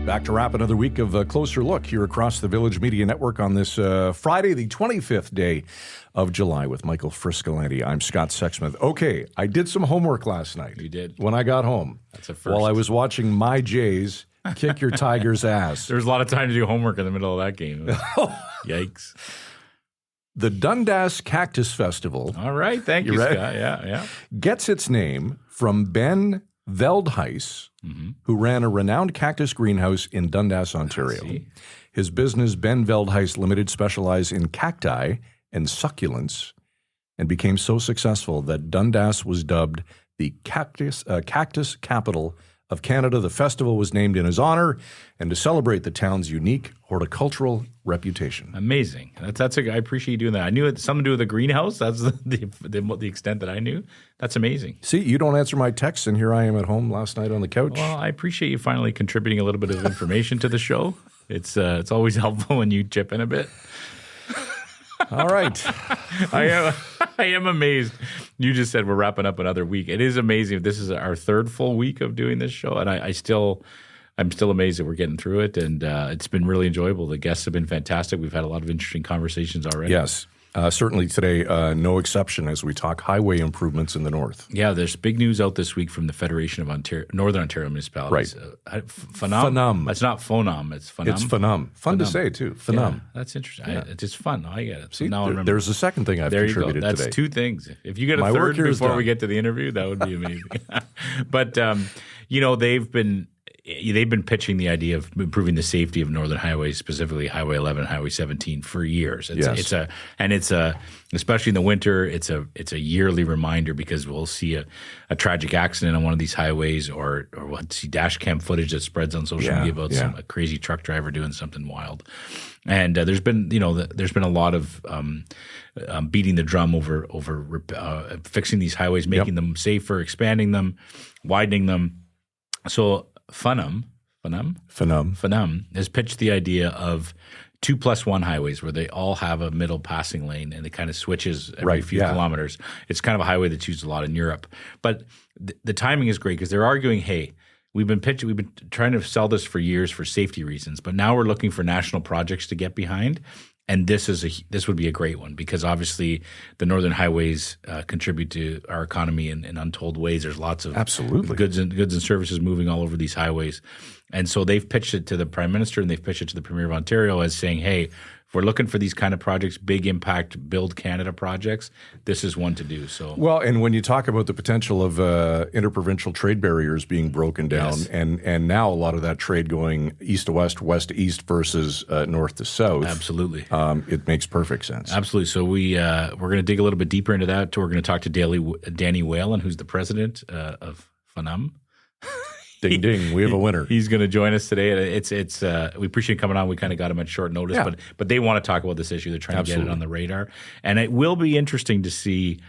Back to wrap another week of a closer look here across the Village Media Network on this Friday, the 25th day of July with Michael Friscolanti. I'm Scott Sexsmith. Okay, I did some homework last night. You did? When I got home. That's a first. While I was watching my Jays kick your Tigers' ass. There was a lot of time to do homework in the middle of that game. Yikes. The Dundas Cactus Festival. All right, thank you, Scott. Yeah. Gets its name from Ben Veldhuis, who ran a renowned cactus greenhouse in Dundas, Ontario. His business, Ben Veldhuis Limited, specialized in cacti and succulents and became so successful that Dundas was dubbed the cactus capital of Canada. The festival was named in his honor and to celebrate the town's unique horticultural reputation. Amazing. I appreciate you doing that. I knew it had something to do with the greenhouse. That's the extent that I knew. That's amazing. See, you don't answer my texts, and here I am at home last night on the couch. Well, I appreciate you finally contributing a little bit of information to the show. It's always helpful when you chip in a bit. All right. I am amazed. You just said we're wrapping up another week. It is amazing. This is our third full week of doing this show, and I'm still amazed that we're getting through it, and it's been really enjoyable. The guests have been fantastic. We've had a lot of interesting conversations already. Yes. Certainly today, no exception as we talk highway improvements in the north. Yeah, there's big news out this week from the Federation of Northern Ontario Municipalities. Right. Phenom. It's not Phenom. It's Phenom. It's Phenom. Fun to say, too. Phenom. Yeah, that's interesting. Yeah. It's fun. I get it. See, now I remember. There's a second thing I've contributed today. That's two things. If you get a third before we get to the interview, that would be amazing. But, they've been pitching the idea of improving the safety of northern highways, specifically Highway 11 and Highway 17, for years. It's especially in the winter, it's a yearly reminder because we'll see a tragic accident on one of these highways, or we'll see dash cam footage that spreads on social media about a crazy truck driver doing something wild. And there's been a lot of beating the drum over fixing these highways, making them safer, expanding them, widening them. So Phenom has pitched the idea of 2+1 highways where they all have a middle passing lane and it kind of switches every few kilometers. It's kind of a highway that's used a lot in Europe. But the timing is great because they're arguing, hey, we've been trying to sell this for years for safety reasons, but now we're looking for national projects to get behind. And this would be a great one because obviously the northern highways contribute to our economy in untold ways. There's lots of goods and services moving all over these highways. And so they've pitched it to the Prime Minister and they've pitched it to the Premier of Ontario as saying, hey, if we're looking for these kind of projects, big impact, build Canada projects, this is one to do. So well, and when you talk about the potential of interprovincial trade barriers being broken down, and now a lot of that trade going east to west, west to east versus north to south, absolutely, it makes perfect sense. Absolutely. So we're going to dig a little bit deeper into that. We're going to talk to Danny Whalen, who's the president of Phenom. Ding, ding. We have a winner. He's going to join us today. We appreciate him coming on. We kind of got him at short notice, but they want to talk about this issue. They're trying to get it on the radar. And it will be interesting to see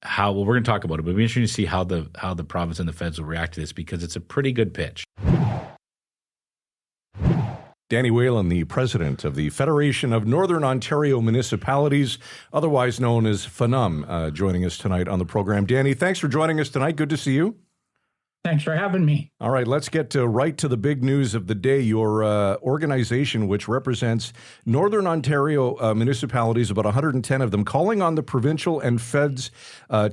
we're going to talk about it, but it'll be interesting to see how the province and the feds will react to this because it's a pretty good pitch. Danny Whalen, the president of the Federation of Northern Ontario Municipalities, otherwise known as Phenom, joining us tonight on the program. Danny, thanks for joining us tonight. Good to see you. Thanks for having me. All right, let's get right to the big news of the day. Your organization, which represents Northern Ontario municipalities, about 110 of them, calling on the provincial and feds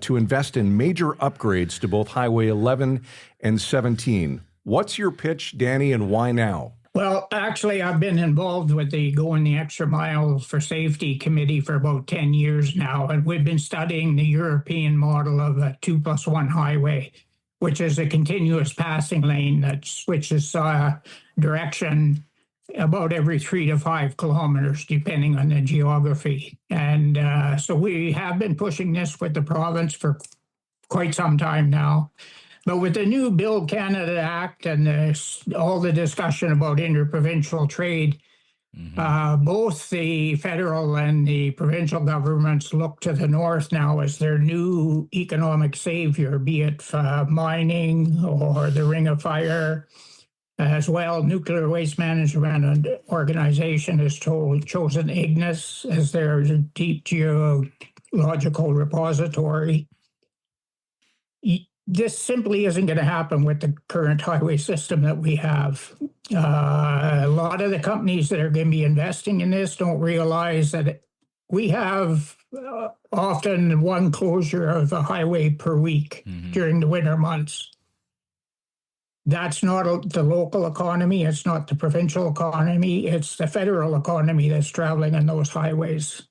to invest in major upgrades to both Highway 11 and 17. What's your pitch, Danny, and why now? Well, actually, I've been involved with the Going the Extra Mile for Safety Committee for about 10 years now, and we've been studying the European model of a 2+1 highway, which is a continuous passing lane that switches direction about every 3 to 5 kilometers, depending on the geography. And so we have been pushing this with the province for quite some time now. But with the new Build Canada Act and all the discussion about interprovincial trade, both the federal and the provincial governments look to the north now as their new economic savior, be it mining or the Ring of Fire. As well, Nuclear Waste Management Organization has chosen Ignis as their deep geological repository. this simply isn't going to happen with the current highway system that we have. A lot of the companies that are going to be investing in this don't realize that we have often one closure of a highway per week during the winter months. That's not the local economy. It's not the provincial economy. It's the federal economy that's traveling on those highways.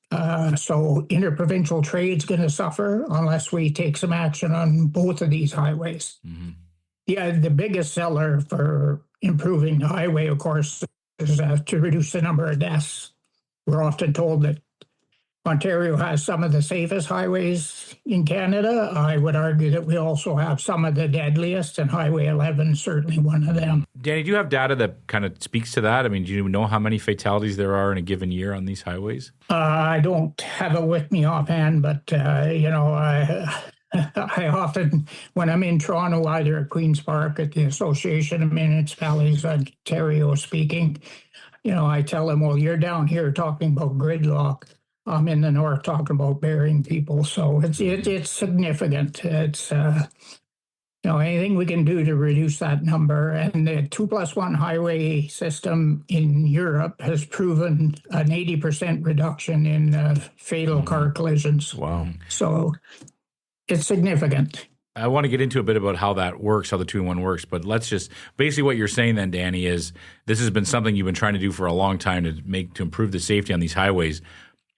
So interprovincial trade's going to suffer unless we take some action on both of these highways. Yeah, the biggest seller for improving the highway, of course, is to reduce the number of deaths. We're often told that Ontario has some of the safest highways in Canada. I would argue that we also have some of the deadliest, and Highway 11 is certainly one of them. Danny, do you have data that kind of speaks to that? I mean, do you know how many fatalities there are in a given year on these highways? I don't have it with me offhand, but, I often, when I'm in Toronto, either at Queen's Park, at the Association of Municipalities Ontario speaking, I tell them, well, you're down here talking about gridlock. I'm in the north talking about burying people. So it's significant. It's, anything we can do to reduce that number. And the 2+1 highway system in Europe has proven an 80% reduction in fatal car collisions. Wow. So it's significant. I want to get into a bit about how that works, how the 2-in-1 works, but let's just basically what you're saying then, Danny, is this has been something you've been trying to do for a long time to improve the safety on these highways.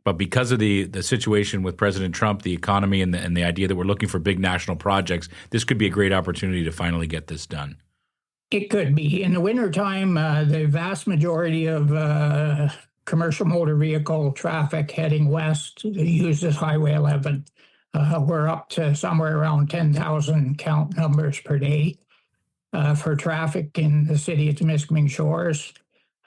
But because of the situation with President Trump, the economy, and the idea that we're looking for big national projects, this could be a great opportunity to finally get this done. It could be. In the wintertime, the vast majority of commercial motor vehicle traffic heading west uses Highway 11. We're up to somewhere around 10,000 count numbers per day for traffic in the city of Temiskaming Shores.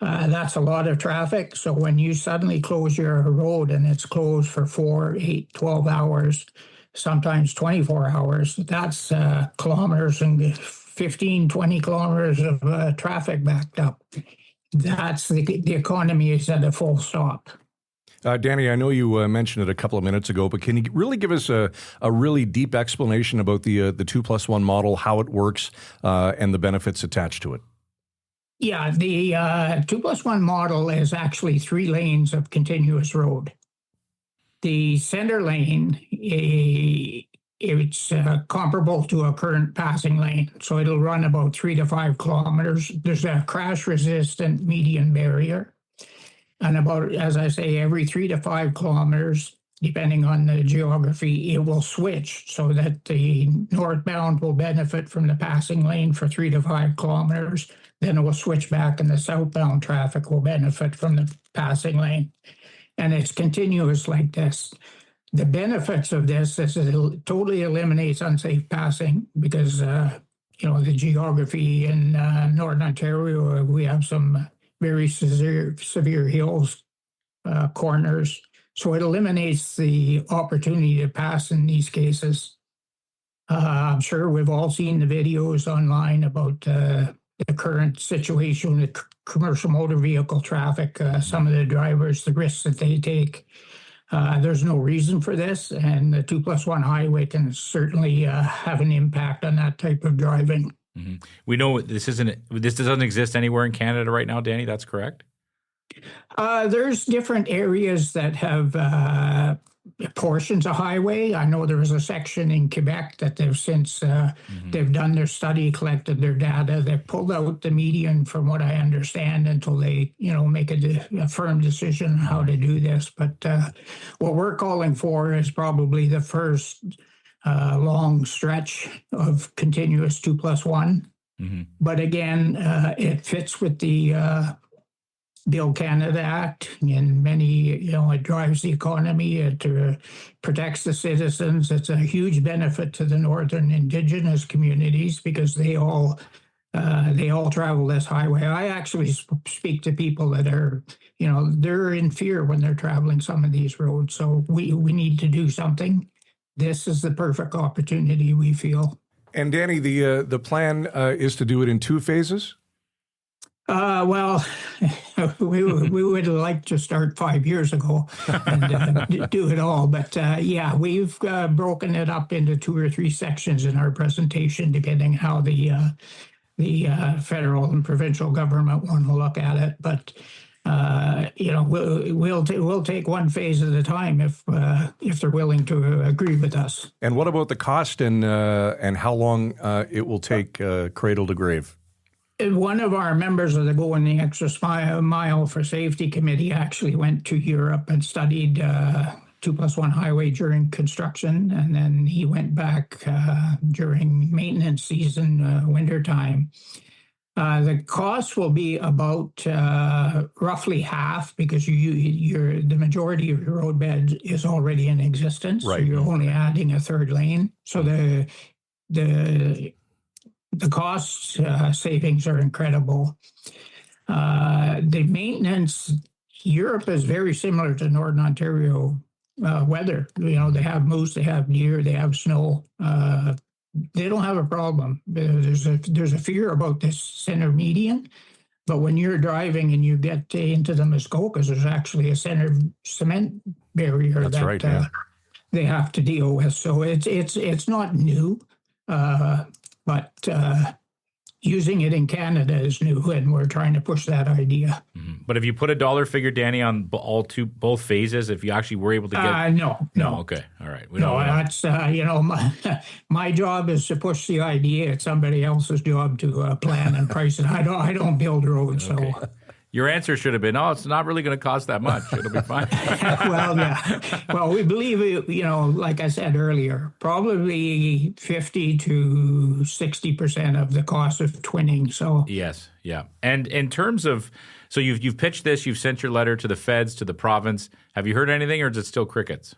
That's a lot of traffic. So when you suddenly close your road and it's closed for 4, 8, 12 hours, sometimes 24 hours, that's kilometers and 15, 20 kilometers of traffic backed up. That's the economy is at a full stop. Danny, I know you mentioned it a couple of minutes ago, but can you really give us a really deep explanation about the 2+1 model, how it works, and the benefits attached to it? Yeah, the 2+1 model is actually 3 lanes of continuous road. The center lane, it's comparable to a current passing lane, so it'll run about 3 to 5 kilometers. There's a crash-resistant median barrier, and about, as I say, every 3 to 5 kilometers, depending on the geography, it will switch so that the northbound will benefit from the passing lane for 3 to 5 kilometers. Then it will switch back and the southbound traffic will benefit from the passing lane. And it's continuous like this. The benefits of this is it totally eliminates unsafe passing because, the geography in Northern Ontario, we have some very severe hills, corners. So it eliminates the opportunity to pass in these cases. I'm sure we've all seen the videos online about the current situation with commercial motor vehicle traffic, some of the drivers, the risks that they take. There's no reason for this, and the 2+1 highway can certainly have an impact on that type of driving. Mm-hmm. We know this doesn't exist anywhere in Canada right now, Danny, that's correct? There's different areas that have portions of highway. I know there was a section in Quebec that they've since they've done their study, collected their data. They pulled out the median, from what I understand, until they make a firm decision on how to do this. But what we're calling for is probably the first long stretch of continuous 2+1. Mm-hmm. But again, it fits with the Build Canada Act in many, it drives the economy, it protects the citizens. It's a huge benefit to the Northern Indigenous communities because they all travel this highway. I actually speak to people that are, they're in fear when they're traveling some of these roads. So we need to do something. This is the perfect opportunity, we feel. And Danny, the plan is to do it in 2 phases? Well, we would like to start 5 years ago and do it all. But yeah, we've broken it up into 2 or 3 sections in our presentation, depending how the federal and provincial government want to look at it. But we'll take one phase at a time if they're willing to agree with us. And what about the cost and how long it will take cradle to grave? One of our members of the Going the Extra Mile for Safety Committee actually went to Europe and studied 2+1 highway during construction, and then he went back during maintenance season, wintertime. The cost will be about roughly half because the majority of your road bed is already in existence. Right. So you're only adding a third lane. So the cost savings are incredible. The maintenance, Europe is very similar to Northern Ontario weather. They have moose, they have deer, they have snow. They don't have a problem. There's a fear about this center median, but when you're driving and you get into the Muskokas, there's actually a center cement barrier they have to deal with. So it's not new. But using it in Canada is new, and we're trying to push that idea. Mm-hmm. But if you put a dollar figure, Danny, on both phases, if you actually were able to get no. Okay, all right. That's my job is to push the idea. It's somebody else's job to plan and price it. I don't build roads, okay. So. Your answer should have been, it's not really going to cost that much. It'll be fine. Well, yeah. Well, we believe, like I said earlier, probably 50 to 60% of the cost of twinning. So yes, yeah. And in terms of, so you've pitched this, you've sent your letter to the feds, to the province. Have you heard anything, or is it still crickets?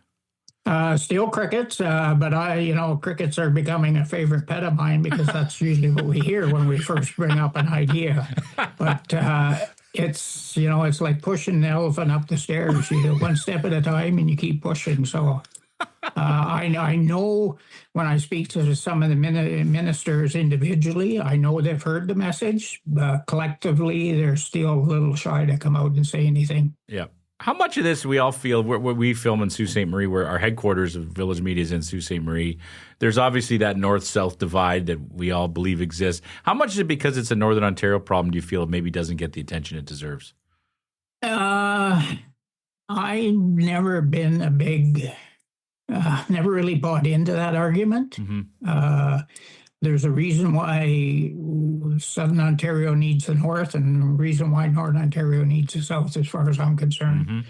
Still crickets, but crickets are becoming a favorite pet of mine because that's usually what we hear when we first bring up an idea. But it's like pushing the elephant up the stairs. You do one step at a time and you keep pushing. So I know when I speak to some of the ministers individually, I know they've heard the message. Collectively, they're still a little shy to come out and say anything. Yeah. How much of this we all feel, where we film in Sault Ste. Marie, where our headquarters of Village Media is in Sault Ste. Marie, there's obviously that north-south divide that we all believe exists. How much is it because it's a Northern Ontario problem do you feel it maybe doesn't get the attention it deserves? I've never been never really bought into that argument. Mm-hmm. There's a reason why Southern Ontario needs the North and a reason why Northern Ontario needs the South, as far as I'm concerned. Mm-hmm.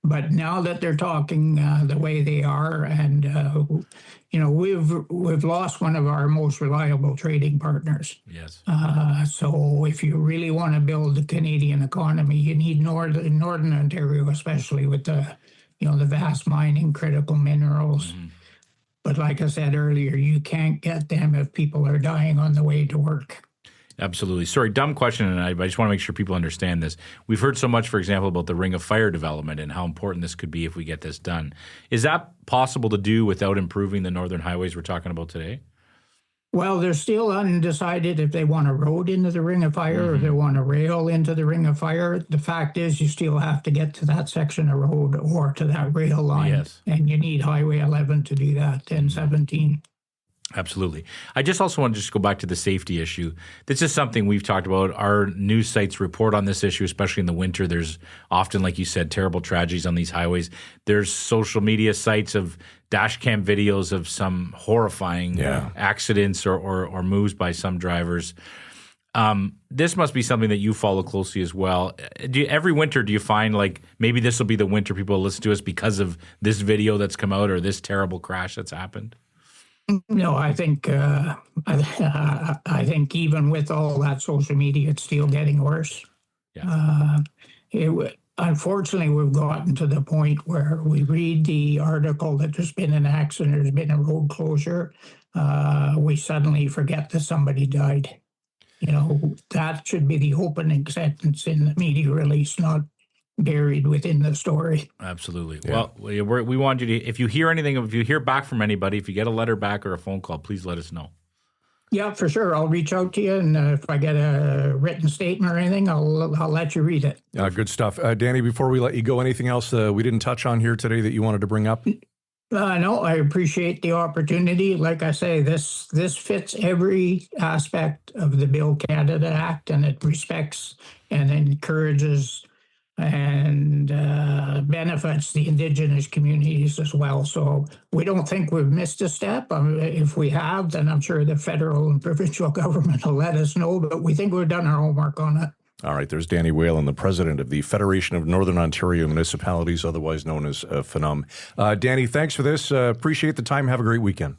But now that they're talking the way they are, and we've lost one of our most reliable trading partners. Yes. So if you really want to build the Canadian economy, you need Northern Ontario, especially with the vast mining, critical minerals. Mm-hmm. But like I said earlier, you can't get them if people are dying on the way to work. Absolutely. Sorry, dumb question, and I just want to make sure people understand this. We've heard so much, for example, about the Ring of Fire development and how important this could be if we get this done. Is that possible to do without improving the northern highways we're talking about today? Well, they're still undecided if they want a road into the Ring of Fire or they want a rail into the Ring of Fire. The fact is you still have to get to that section of road or to that rail line. Yes. And you need Highway 11 to do that, 1017. Absolutely. I just also want to just go back to the safety issue. This is something we've talked about. Our news sites report on this issue, especially in the winter. There's often, like you said, terrible tragedies on these highways. There's social media sites of dash cam videos of some horrifying accidents or moves by some drivers. This must be something that you follow closely as well. Every winter, do you find like maybe this will be the winter people will listen to us because of this video that's come out or this terrible crash that's happened? No, I think even with all that social media, it's still getting worse. Yeah. Unfortunately, we've gotten to the point where we read the article that there's been an accident, there's been a road closure. We suddenly forget that somebody died. That should be the opening sentence in the media release, not buried within the story. Absolutely. Yeah. Well, we want you to, if you hear anything, if you hear back from anybody, if you get a letter back or a phone call, please let us know. Yeah, for sure. I'll reach out to you, and if I get a written statement or anything, I'll let you read it. Good stuff. Danny, before we let you go, anything else we didn't touch on here today that you wanted to bring up? No, I appreciate the opportunity. Like I say, this fits every aspect of the Build Canada Act, and it respects and encourages and benefits the Indigenous communities as well. So we don't think we've missed a step. If we have, then I'm sure the federal and provincial government will let us know, but we think we've done our homework on it. All right, there's Danny Whalen, the president of the Federation of Northern Ontario Municipalities, otherwise known as FNUM. Danny, thanks for this. Appreciate the time. Have a great weekend.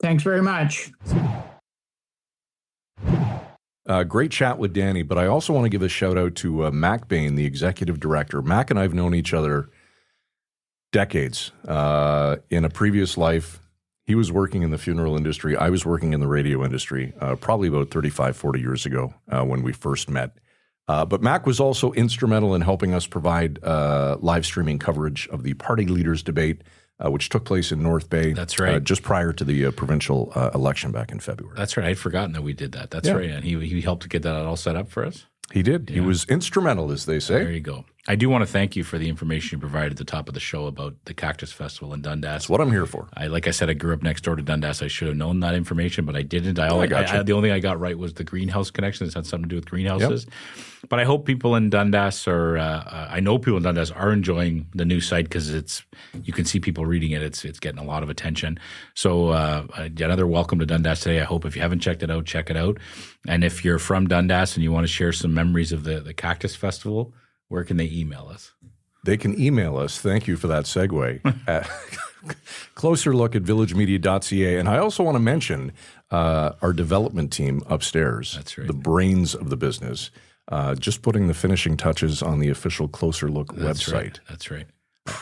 Thanks very much. Great chat with Danny, but I also want to give a shout out to Mac Bain, the executive director. Mac and I have known each other decades. In a previous life, he was working in the funeral industry. I was working in the radio industry, probably about 35, 40 years ago when we first met. But Mac was also instrumental in helping us provide live streaming coverage of the party leaders debate, which took place in North Bay. That's right. Just prior to the provincial election back in February. That's right. I'd forgotten that we did that. That's right. And he helped to get that all set up for us. He did. Yeah. He was instrumental, as they say. There you go. I do want to thank you for the information you provided at the top of the show about the Cactus Festival in Dundas. That's what I'm here for. Like I said, I grew up next door to Dundas. I should have known that information, but I didn't. The only thing I got right was the greenhouse connection. It had something to do with greenhouses. Yep. But I hope people in Dundas I know people in Dundas are enjoying the new site because you can see people reading it. It's getting a lot of attention. So another welcome to Dundas today. I hope if you haven't checked it out, check it out. And if you're from Dundas and you want to share some memories of the Cactus Festival, where can they email us? They can email us. Thank you for that segue. Closer look at villagemedia.ca. And I also want to mention our development team upstairs. That's right. The brains of the business. Just putting the finishing touches on the official Closer Look website. Right. That's right.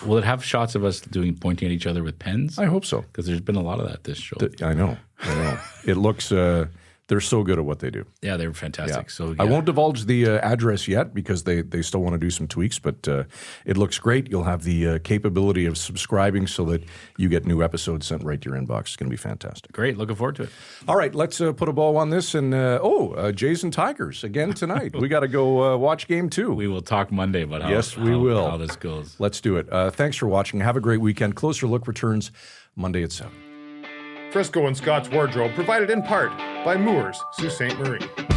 Will it have shots of us pointing at each other with pens? I hope so. Because there's been a lot of that this show. I know. It looks... they're so good at what they do. Yeah, they're fantastic. Yeah. So I won't divulge the address yet because they still want to do some tweaks, but it looks great. You'll have the capability of subscribing so that you get new episodes sent right to your inbox. It's going to be fantastic. Great. Looking forward to it. All right, let's put a bow on this. And, Jays and Tigers again tonight. We got to go watch game 2. We will talk Monday about how this goes. Let's do it. Thanks for watching. Have a great weekend. Closer Look returns Monday at 7. Frisco and Scott's Wardrobe provided in part by Moores, Sault Ste. Marie.